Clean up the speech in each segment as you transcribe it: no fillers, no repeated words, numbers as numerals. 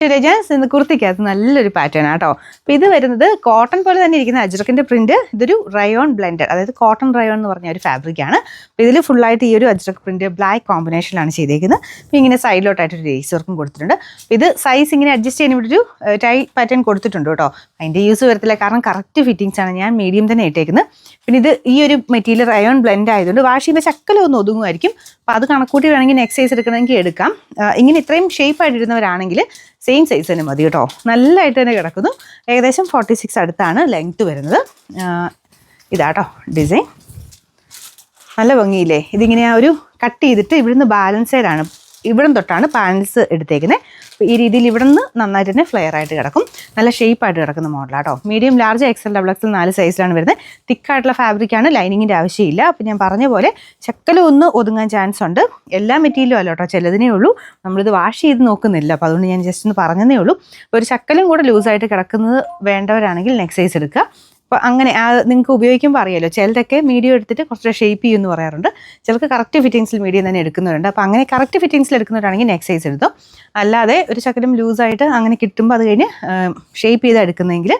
രജാൻസ് ഇന്ന് കുർത്തിക്കകത്ത് നല്ലൊരു പാറ്റേൺ ആട്ടോ. അപ്പോൾ ഇത് വരുന്നത് കോട്ടൺ പോലെ തന്നെ ഇരിക്കുന്ന അജ്രക്കിൻ്റെ പ്രിന്റ്. ഇതൊരു റയോൺ ബ്ലെൻഡഡ്, അതായത് കോട്ടൺ റയോൺ എന്ന് പറഞ്ഞ ഒരു ഫാബ്രിക്കാണ്. അപ്പോൾ ഇതിൽ ഫുള്ളായിട്ട് ഈ ഒരു അജ്രക്ക് പ്രിന്റ് ബ്ലാക്ക് കോമ്പിനേഷനിലാണ് ചെയ്തേക്കുന്നത്. അപ്പോൾ ഇങ്ങനെ സൈഡിലോട്ടായിട്ടൊരു ലേസ് വർക്കും കൊടുത്തിട്ടുണ്ട്. അപ്പോൾ ഇത് സൈസ് ഇങ്ങനെ അഡ്ജസ്റ്റ് ചെയ്യാൻ ഇവിടെ ഒരു ടൈ പാറ്റേൺ കൊടുത്തിട്ടുണ്ട് കേട്ടോ. അതിൻ്റെ യൂസ് വരത്തില്ല, കാരണം കറക്റ്റ് ഫിറ്റിങ്സ് ആണ്. ഞാൻ മീഡിയം തന്നെ ഇട്ടേക്കുന്നത്. പിന്നെ ഇത് ഈ ഒരു മെറ്റീരിയൽ റയോൺ ബ്ലെൻഡ് ആയതുകൊണ്ട് വാഷ് ചെയ്യുമ്പോൾ ശക്കലം ഒന്ന് ഒതുങ്ങുമായിരിക്കും. അപ്പോൾ അത് കണക്കൂട്ടി വേണമെങ്കിൽ നെക്സ്റ്റ് സൈസ് എടുക്കണമെങ്കിൽ എടുക്കാം. ഇങ്ങനെ ഇത്രയും ഷേപ്പ് ആയിട്ടിരുന്നവരാണെങ്കിൽ സെയിം സൈസ് തന്നെ മതി കേട്ടോ. നല്ലതായിട്ട് തന്നെ കിടക്കുന്നു. ഏകദേശം 46 അടുത്താണ് ലെങ്ത്ത് വരുന്നത്. ഇതാട്ടോ ഡിസൈൻ, നല്ല ഭംഗിയില്ലേ. ഇതിങ്ങനെ ഒരു കട്ട് ചെയ്തിട്ട് ഇവിടുന്ന് ബാലൻസേഡാണ്, ഇവിടം തൊട്ടാണ് പാനൽസ് എടുത്തേക്കുന്നത്. അപ്പോൾ ഈ രീതിയിൽ ഇവിടെ നിന്ന് നന്നായിട്ട് തന്നെ ഫ്ലെയർ ആയിട്ട് കിടക്കും. നല്ല ഷേപ്പായിട്ട് കിടക്കുന്ന മോഡലാട്ടോ. Medium, large, XL, double XL 4 സൈസിലാണ് വരുന്നത്. തിക്കായിട്ടുള്ള ഫാബ്രിക്കാണ്, ലൈനിങ്ങിൻ്റെ ആവശ്യമില്ല. അപ്പോൾ ഞാൻ പറഞ്ഞ പോലെ ശക്കലം ഒന്ന് ഒതുങ്ങാൻ ചാൻസ് ഉണ്ട്. എല്ലാ മെറ്റീരിയലും അല്ല കേട്ടോ, ചിലതിനേ ഉള്ളൂ. നമ്മളിത് വാഷ് ചെയ്ത് നോക്കുന്നില്ല, അപ്പോൾ അതുകൊണ്ട് ഞാൻ ജസ്റ്റ് ഒന്ന് പറഞ്ഞതേ ഉള്ളൂ. അപ്പോൾ ഒരു ശക്കലും കൂടെ ലൂസായിട്ട് കിടക്കുന്നത് വേണ്ടവരാണെങ്കിൽ നെക്സ്റ്റ് സൈസ് എടുക്കുക. അപ്പോൾ അങ്ങനെ നിങ്ങൾക്ക് ഉപയോഗിക്കുമ്പോൾ അറിയാമല്ലോ, ചിലരൊക്കെ മീഡിയം എടുത്തിട്ട് കുറച്ച് ഷേപ്പ് ചെയ്യുമെന്ന് പറയാറുണ്ട്. ചിലർക്ക് കറക്റ്റ് ഫിറ്റിങ്സിൽ മീഡിയം തന്നെ എടുക്കുന്നവരുണ്ട്. അപ്പോൾ അങ്ങനെ കറക്റ്റ് ഫിറ്റിങ്സിൽ എടുക്കുന്നവരാണെങ്കിൽ നെക്സ്റ്റ് സൈസ് എടുത്തോ. അല്ലാതെ ഒരു ശകലം ലൂസായിട്ട് അങ്ങനെ കിട്ടുമ്പോൾ അത് കഴിഞ്ഞ് ഷേപ്പ് ചെയ്ത് എടുക്കുന്നതെങ്കിൽ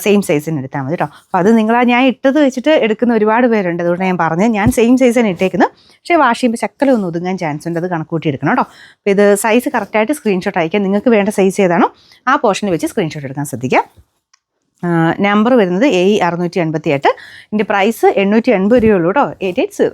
സെയിം സൈസിന് എടുത്താൽ മതി കേട്ടോ. അപ്പോൾ അത് ഞാൻ ഇട്ടത് വെച്ചിട്ട് എടുക്കുന്ന ഒരുപാട് പേരുണ്ട്. അതുകൊണ്ട് ഞാൻ പറഞ്ഞത് ഞാൻ സെയിം സൈസാണ് ഇട്ടേക്കുന്നത്. പക്ഷേ വാഷ് ചെയ്യുമ്പോൾ ശക്കലം ഒന്ന് ഒതുങ്ങാൻ ചാൻസ് ഉണ്ട്. അത് കണക്കൂട്ടി എടുക്കണം കേട്ടോ. അപ്പോൾ ഇത് സൈസ് കറക്റ്റായിട്ട് സ്ക്രീൻഷോട്ട് അയക്കാം. നിങ്ങൾക്ക് വേണ്ട സൈസ് ഏതാണോ ആ പോർഷനിൽ വെച്ച് സ്ക്രീൻഷോട്ട് എടുക്കാൻ ശ്രദ്ധിക്കാം. നമ്പർ വരുന്നത് A688. ഇതിൻ്റെ പ്രൈസ് 880 രൂപയുള്ളൂ കേട്ടോ. 880.